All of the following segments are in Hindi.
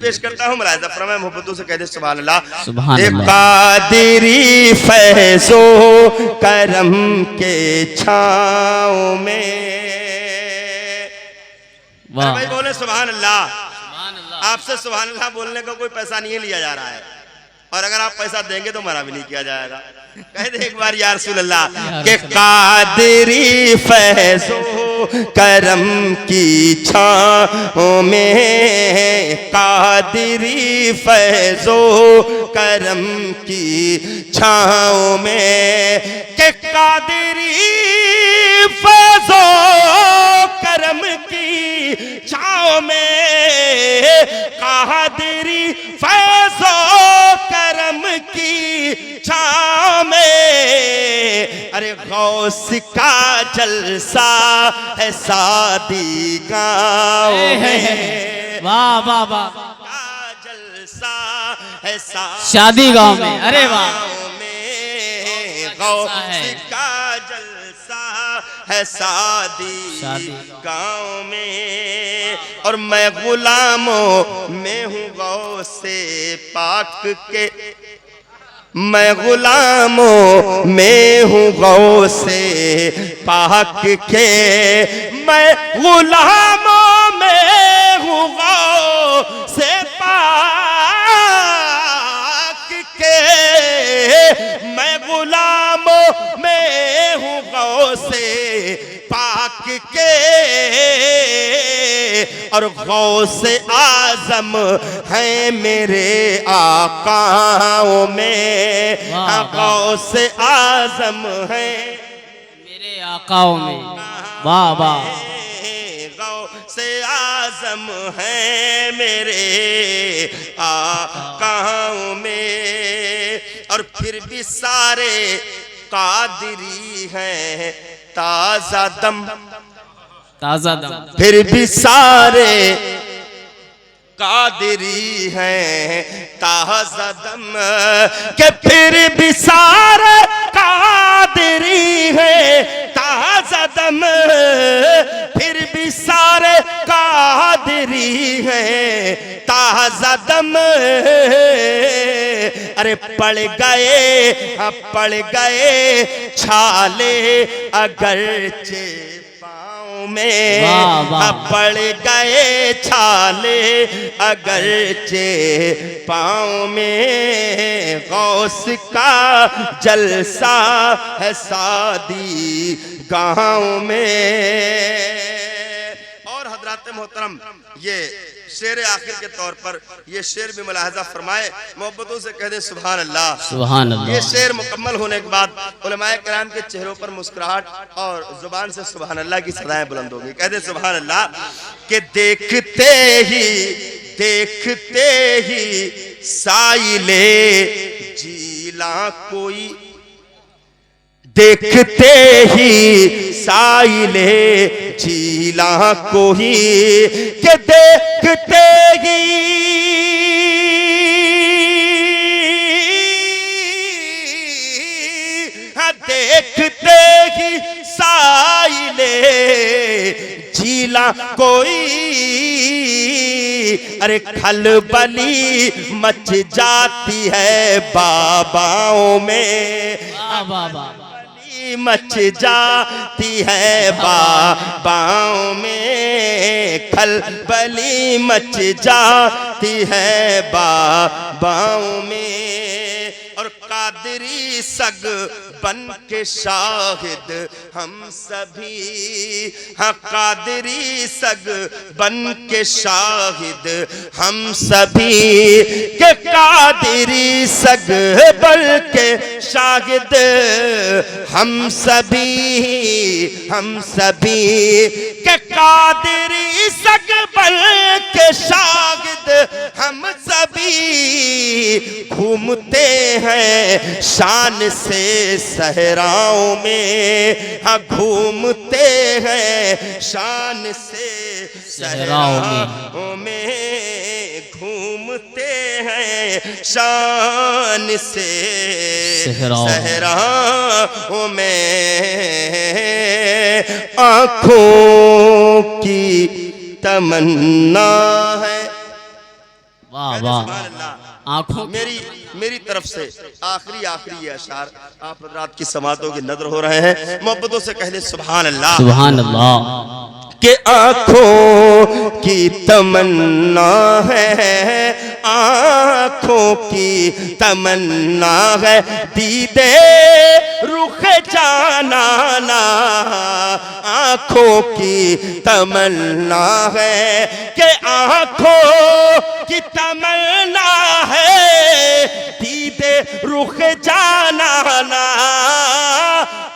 पेश करता हूँ मुलाहिज़ा फरमाए मोहब्बतों से कह दे सुभान अल्लाह। सुभान अल्लाह। कादिरी फैज़ो करम के छाँव में। वाह भाई बोले सुभान अल्लाह। सुभान अल्लाह। आपसे सुभान अल्लाह बोलने का कोई पैसा नहीं लिया जा रहा है, और अगर आप पैसा देंगे तो मना भी नहीं किया जाएगा। कह दे एक बार या रसूल अल्लाह के कादिरी फैज़ो करम की छाँव में, कादिरी फैज़ो करम की छाँव में, के कादिरी फैज़ो करम की छाँव में, कादिरी फैज़ो करम की छाँव में। अरे गौस का जलसा है शादी गाँव में। वाह वाह वाह। का जलसा है शादी गाँव में। अरे वाह। गौस का जलसा है शादी गाँव में। और मैं गुलामों में हूँ गौसे पाक के, मैं गुलामों में हूँ गौसे पाक के, मैं गुलामों में हूँ गौसे पाक के, मैं गुलामों में हूँ गौसे पाक के। और गौसे आजम है मेरे आकाओं में, गौसे आजम है मेरे आकाओं में। वाह वाह। गौसे आजम है मेरे आकाओं में। और फिर भी सारे कादिरी हैं ताजा दम, ताजा दम। फिर भी सारे कादिरी हैं ताजा दम, के फिर भी सारे कादिरी हैं ताजा दम, फिर भी सारे कादिरी हैं ताजा दम। अरे पड़ गए छाले अगरचे पाँव में, पड़ गए छाले अगरचे पाँव में, गौस का जलसा है शादी गाँव में। और हजरात मोहतरम ये शेर आखिर के तौर पर ये शेर भी मुलाहजा फरमाए मोहब्बतों से कह दे सुभान अल्लाह। सुभान अल्लाह। ये शेर मुकम्मल होने के बाद उलमाए किराम के चेहरों पर मुस्कुराहट और जुबान से सुभान अल्लाह की सदाएं बुलंद होगी। कह दे सुभान अल्लाह। के देखते ही साइले जीला कोई, देखते ही साइले झीला कोई, के देखते ही देखते ही साइले झीला कोई। अरे खलबली मच जाती है बाबाओं में, मच जाती है बाबाओं में, खलबली मच जाती है बाबाओं में। और कादिरी सग बन के शाहिद हम सभी, हाँ कादिरी सग बन के शाहिद हम सभी, के कादिरी सग बन के शाहिद हम सभी, हम सभी, के कादिरी सग बन के शाहिद हम सभी। घूमते हैं शान से सहराओं में, हाँ घूमते हैं शान से सहराओं में, घूमते हैं शान से सहराओं में। आँखों की तमन्ना है, वाह कहते वाह सुभान अल्लाह। आंखों की मेरी तरफ से आखिरी ये अशार आप हज़रात की समातों की नजर हो रहे हैं, मोहब्बतों से कह दे सुभान अल्लाह। सुभान अल्लाह। के आँखों की तमन्ना है, आँखों की तमन्ना है, दीदे रुख जाना ना। आँखों की तमन्ना है कि आँखों की तमन्ना है, दीदे रुख जाना ना।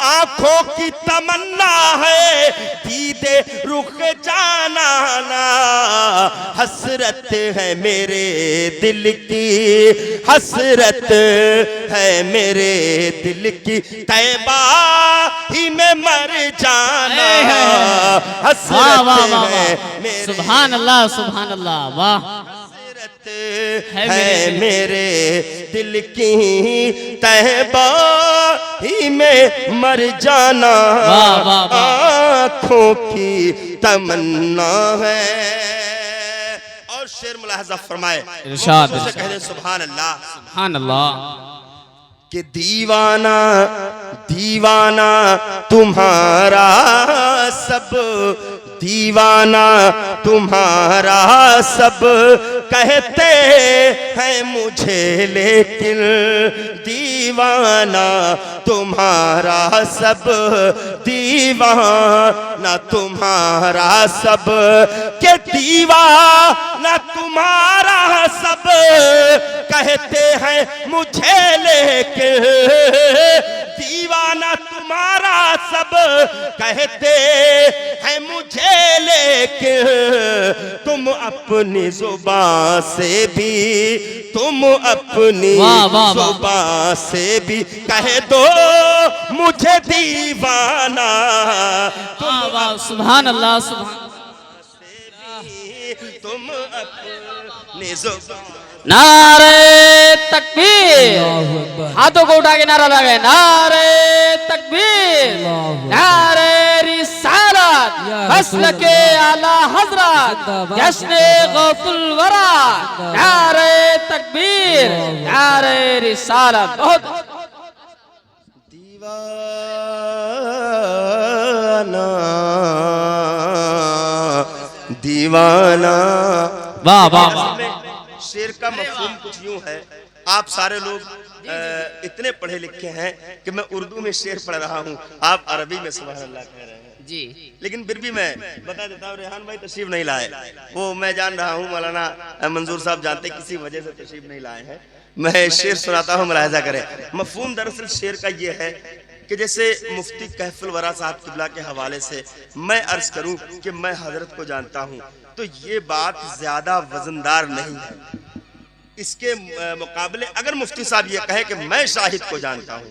आँखों की तमन्ना है, दीदे रुख जाना ना। हसरत है मेरे दिल की, हसरत है मेरे दिल की, तैबा ही में मर जाना। हसरत है मेरे, सुभान अल्लाह सुभान अल्लाह। वाह है मेरे दिल की, तैबा ही में मर जाना। आँखों की तमन्ना है। और शेर मुलाहजा फरमाए, इरशाद कह दे सुभान अल्लाह। सुभान अल्लाह। कि दीवाना दीवाना तुम्हारा सब, दीवाना तुम्हारा सब कहते हैं मुझे, लेकिन दीवाना तुम्हारा सब, दीवाना तुम्हारा सब, के दीवाना तुम्हारा सब कहते हैं मुझे, लेकिन दीवाना तुम्हारा सब कहते हैं मुझे, लेकिन तुम अपनी जुबान से भी, तुम अपनी जुबान से भी कह दो मुझे दीवाना। सुभान अल्लाह सुभान। तुम अपनी जुबान। नारे तकबीर, हाथों को उठा के नारा लगाए, नारे तकबीर, नारे रिसालत, फस्ल के आला हजरत, जश्न गौसुल वरा, नारे तकबीर, नारे रिसालत। बहुत दीवाना दीवाना। वाह वाह वाह। शेर का मफहूम कुछ यूं है, आप सारे लोग इतने पढ़े लिखे हैं कि मैं उर्दू में शेर पढ़ रहा हूं, आप अरबी में सुभान अल्लाह कह रहे हैं जी। लेकिन फिर भी मैं बता देता हूँ, रेहान भाई तशरीफ नहीं लाए, वो मैं जान रहा हूँ, मौलाना मंजूर साहब जानते किसी वजह से तशरीफ नहीं लाए हैं। मैं शेर सुनाता हूँ, मुलाहिजा करें। मफहूम दरअसल शेर का ये है कि जैसे मुफ्ती कहफुल वरा साहब किबला के हवाले से मैं अर्ज करूं कि मैं हजरत को जानता हूं, तो ये बात ज्यादा वजनदार नहीं है। इसके मुकाबले अगर मुफ्ती साहब ये कहे कि मैं शाहिद को जानता हूं,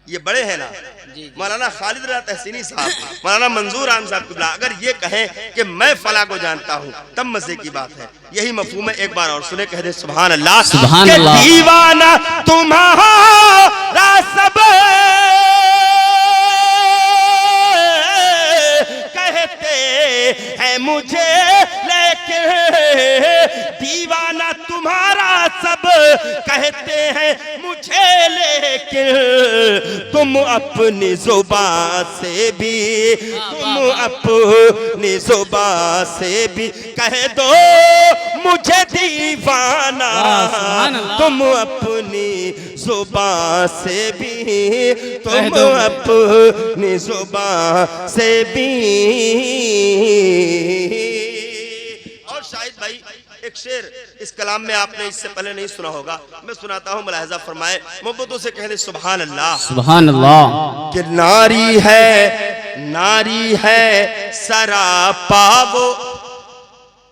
ये बड़े हैं ना, मौलाना खालिद रज़ा तहसीनी साहब, मौलाना मंजूर आम साहब किबला अगर ये कहें कि मैं फला को जानता हूं, तब मजे की बात है। यही मफहूम है। एक बार और सुने, कह दे सुभान अल्लाह। सुभान अल्लाह। दीवाना तुम्हारा सब है मुझे, लेकिन दीवाना तुम्हारा सब कहते हैं मुझे, लेकिन तुम अपनी जुबान से भी, तुम अपनी जुबान से भी कह दो मुझे दीवाना। तुम अपनी जुबान से भी, तुम अपनी जुबान से भी। और शाहिद भाई एक शेर इस कलाम में आपने इससे पहले नहीं सुना होगा, मैं सुनाता हूँ, मुलाहिजा फरमाए, मोहब्बतों से कह दे सुभान अल्लाह। सुभान अल्लाह। कि नारी है सरापा वो,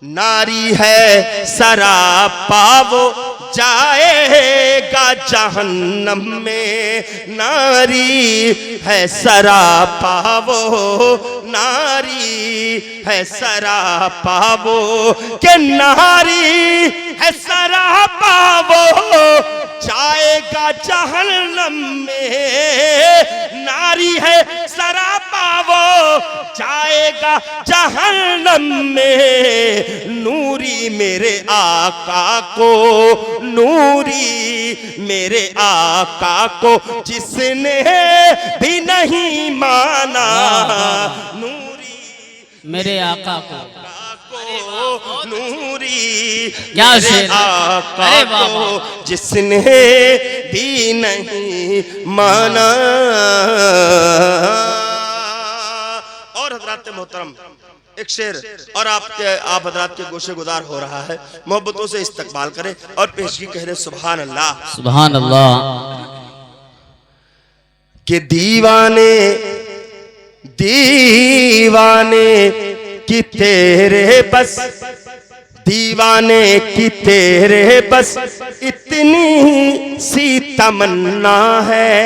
नारी है सरापा वो, जाएगा जहन्नम में। नारी है सरापा वो, नारी है सरापा वो, के नारी है सरापा वो, जाएगा जहन्नम में। नारी है सरापा वो, जाएगा डालेगा जहन्नम में। नूरी मेरे आका को, नूरी मेरे आका को जिसने भी नहीं माना। नूरी मेरे आका को, नूरी क्या मेरे शेर है? आका अरे वाह, वाह। को जिसने भी नहीं माना। और हजरात मोहतरम एक शेर और आप हजरात के गोशे गुजार हो रहा है, मोहब्बतों से इस्तकबाल करें और पेशगी कह दे सुभान अल्लाह। सुभान अल्लाह। कि दीवाने दीवाने कि तेरे बस, दीवाने की तेरे बस इतनी सी तमन्ना है।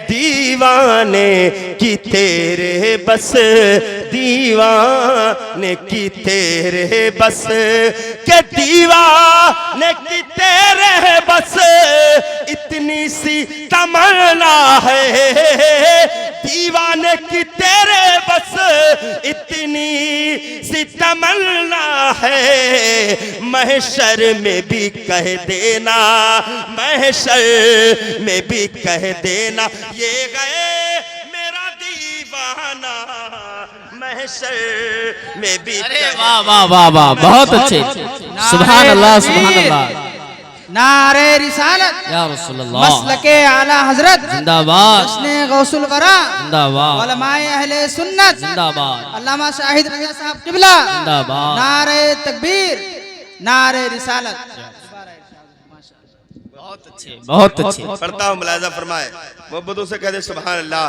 दीवाने की तेरे बस, दीवाने की तेरे बस, के दीवाने की तेरे बस इतनी सी तमन्ना है। दीवाने की तेरे बस इतनी सी तमन्ना है। महशर में भी कह देना, महशर में भी कह देना ये गए मेरा दीवाना। महशर में भी अरे वाह वाह वाह वाह, बहुत अच्छे। सुभान अल्लाह, सुभान अल्लाह। नारे रिसालत या रसूलल्लाह, मसलके आला हजरत जिंदाबाद, हस्ने गौसुल वरा, जिंदाबाद, उलमाए अहले सुन्नत, जिंदाबाद, अल्लामा शाहिद रज़ा साहब किबला, जिंदाबाद। नारे तकबीर, नारे रिसालत। बहुत अच्छे, बहुत अच्छे। पढ़ता हूँ, मुलाहिजा फरमाए, मोहब्बतों से कह दे सुभान अल्लाह।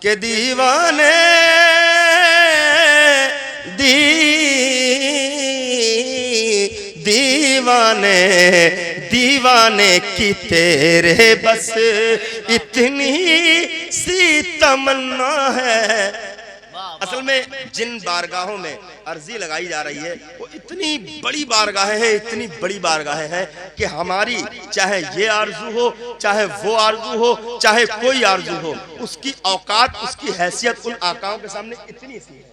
के दीवाने दीवाने दीवाने की तेरे बस इतनी सी तमन्ना है। असल में जिन बारगाहों में अर्जी लगाई जा रही है वो इतनी बड़ी बारगाहें हैं, इतनी बड़ी बारगाहें हैं कि हमारी चाहे ये आरजू हो, चाहे वो आरजू हो, चाहे कोई आरजू हो, उसकी औकात, उसकी हैसियत उन आकाओं के सामने इतनी सी है,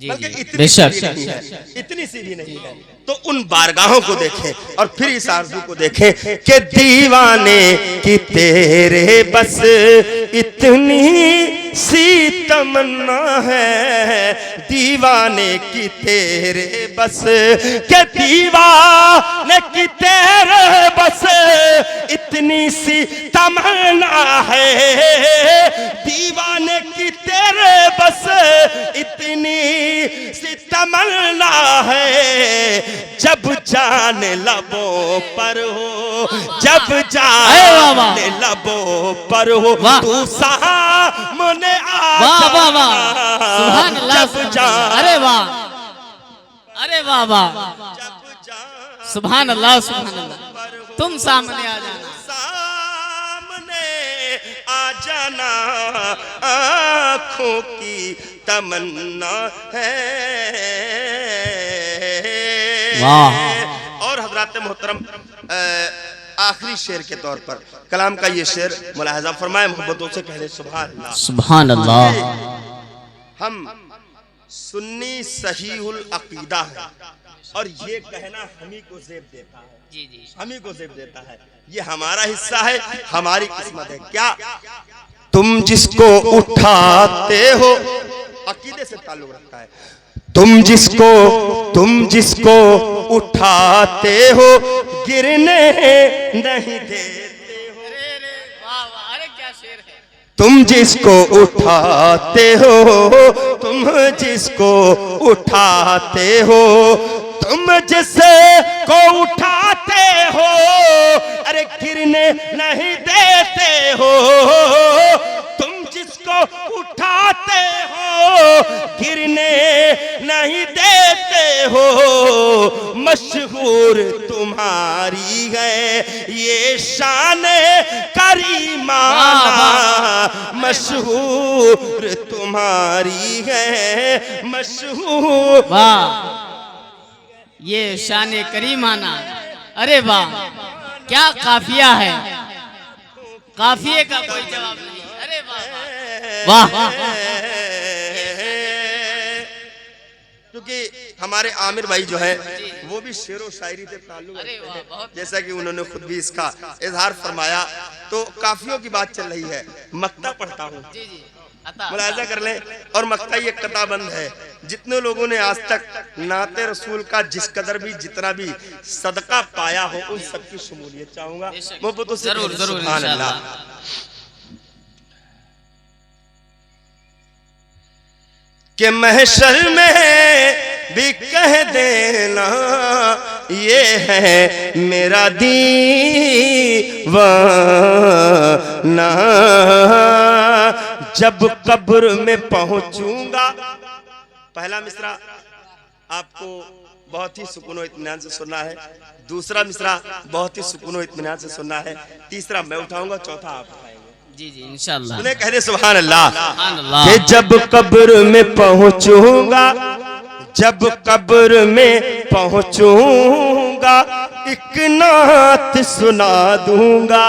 बल्कि इतनी सी भी नहीं है, इतनी सी भी नहीं है। तो उन बारगाहों को देखें और फिर इस आरज़ू को देखें कि दीवाने की तेरे बस इतनी सी तमन्ना है। दीवाने की तेरे बस के दीवाने की तेरे बस इतनी सी तमन्ना है। दीवाने की तेरे बस इतनी सी तमन्ना है। जब जान लबों पर हो, जब जान लबों पर हो, तू सामने आ जाना। सुभान अल्लाह, अरे वाह, अरे वाह वाह, सुभान अल्लाह, सुभान अल्लाह। तुम सामने आ जाना, सामने आ जाना, आँखों की तमन्ना है। और हजरात मोहतरम आखिरी शेर के तौर पर कलाम का ये शेर मुलाहजा फरमाए, मोहब्बतों से कह दे सुभान अल्लाह। सुभान अल्लाह। हम सुन्नी सहीहुल अकीदा है और ये कहना हम ही को ज़ेब देता है, जी जी, हम ही को ज़ेब देता है। ये हमारा हिस्सा है, हमारी किस्मत है। क्या तुम जिसको उठाते हो, अकीदे से ताल्लुक रखता है, तुम जिसको उठाते हो गिरने नहीं देते हो। अरे क्या शेर है। तुम जिसको उठाते हो, तुम जिसको उठाते हो, तुम जिसको उठाते हो, अरे गिरने नहीं देते हो। तुम जिसको उठाते हो गिरने नहीं देते हो। मशहूर तुम्हारी है ये शान करीमाना, मशहूर तुम्हारी है, मशहूर। वाह, ये शान करीमाना। अरे वाह, क्या काफिया है, काफिये का कोई जवाब नहीं। अरे वाह वाह, क्योंकि हमारे आमिर भाई जो है वो भी शेरो शायरी से ताल्लुक अरे रखते वाह, हैं, बहुत- जैसा कि उन्होंने खुद भी इसका इजहार फरमाया। तो काफियों की बात चल रही है, मक्ता पढ़ता हूँ, जी जी अता मुलाहिजा कर लें। और मक्ता ये कताबंद है, जितने लोगों ने आज तक नाते रसूल का जिस कदर भी जितना भी सदका पाया हो उन सबकी शमूलियत चाहूंगा। बेशक। मोहब्बतों से जरूर कहते जरूर सुभान अल्लाह। इंशाअल्लाह। कि महशर में भी कह देना ये है मेरा दीवाना, जब कब्र में पहुंचूंगा। पहला मिसरा आपको बहुत ही सुकून और इत्मीनान से सुनना है, दूसरा मिसरा बहुत ही सुकून और इत्मीनान से सुनना है, तीसरा मैं उठाऊंगा, चौथा आप उठाएंगे। जी जी इंशाअल्लाह। उन्हें कह दे सुभान अल्लाह। सुभान अल्लाह। कि जब कब्र में पहुंचूंगा, जब कब्र में पहुंचूंगा, एक नात सुना दूंगा।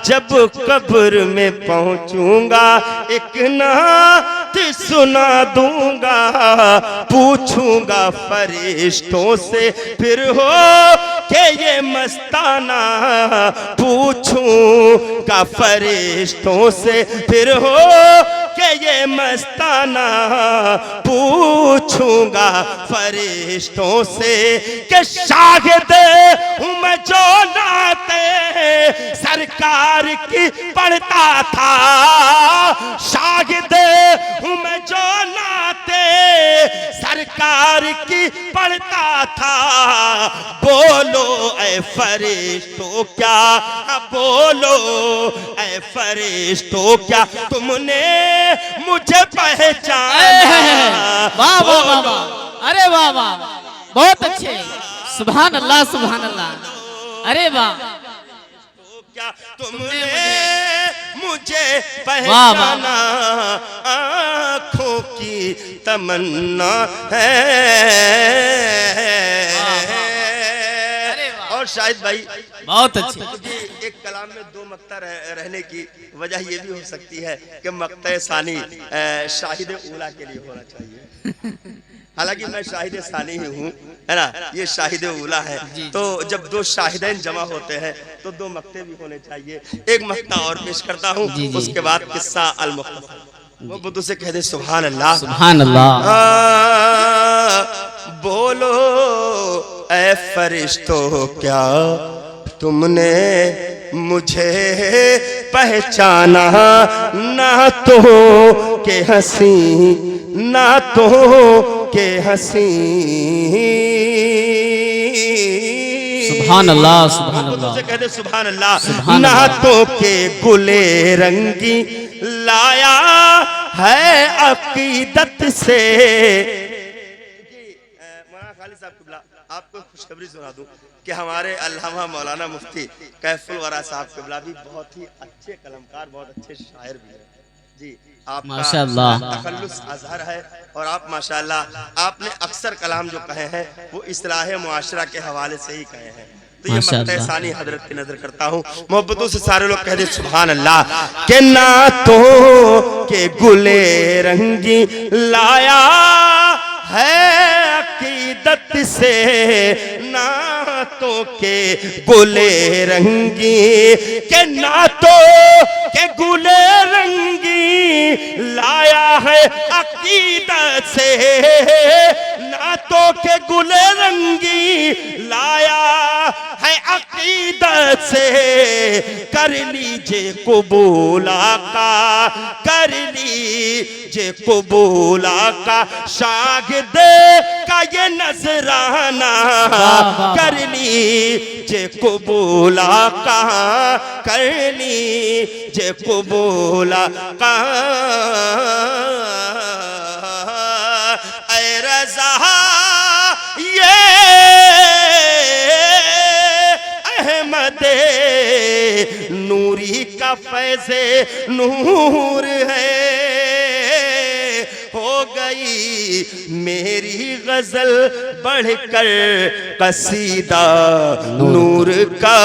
जब कब्र में पहुंचूंगा, एक नात सुना दूंगा। पूछूंगा फरिश्तों से फिर हो के ये मस्ताना, पूछूंगा फरिश्तों से फिर हो के ये मस्ताना, पूछूंगा फरिश्तों से कि शाहिद हूँ मैं जो नाते सरकार की पढ़ता था। शाहिद हूँ मैं जो नाते सरकार की पढ़ता था। बोलो ऐ फरिश्तों क्या, बोलो ऐ फरिश्तों क्या तुमने मुझे पहचाना। वाह वाह वाह वाह, अरे वाह वाह, बहुत अच्छे, सुभान अल्लाह सुभान अल्लाह। अरे वाह, क्या तुमने मुझे वाह, वाह। पहचाना, आँखों की तमन्ना है। अरे वाह। और शायद भाई बहुत अच्छे। क्योंकि एक कलाम में दो मक्ता रहने की वजह ये भी हो सकती है कि मक्ता सानी शाहिद उला के लिए होना चाहिए। हालांकि मैं शाहिद सानी ही हूँ, है ना, ये शाहिद उला है। तो जब दो शाहिदैन जमा होते हैं तो दो मक्ते भी होने चाहिए। एक मक्ता और पेश करता हूँ, उसके बाद किस्सा अल मुख्तसर। वो बुद्ध से कह दे सुभान अल्लाह। सुभान अल्लाह। बोलो ऐ फरिश्तों क्या तुमने मुझे पहचाना, ना तो के हंसी ना तो के हंसी। सुभान अल्लाह सुभान अल्लाह। से कहते सुभान अल्लाह। सुभान ना अल्लाह। तो के गुले रंगी लाया है अकीदत से। मौलाना खालिद साहब किबला, आपको खुशखबरी सुना दूं कि हमारे अल्लामा मौलाना मुफ्ती कैफुल वरा साहब किबला भी बहुत ही अच्छे कलमकार, बहुत अच्छे शायर भी हैं। जी आपका माशाअल्लाह। तखल्लुस अजहर है और आप माशाअल्लाह आपने अक्सर कलाम जो कहे हैं वो इस्लाह मुआशरा के हवाले से ही कहे हैं। तो ये मक्ता सानी हजरत की नजर करता हूँ। मोहब्बतों से सारे लोग कह दे सुभान अल्लाह। के नातों के गुले रंगी लाया है अकीदत से, नातों के गुले रंगी के नातों के गुले रंगी लाया है अकीदत से, नातों के गुले रंगी लाया है अकीदत से। कर लीजिए कबूला का, कर लीजिए कबूला का शागिद का ये नजराना, कर लीजिए कबूला का, कर लीजिए कबूला का। ऐ रज़ा ये अहमदे नूरी का फैज़े नूर है। हो गई मेरी गजल बढ़कर कसीदा नूर का।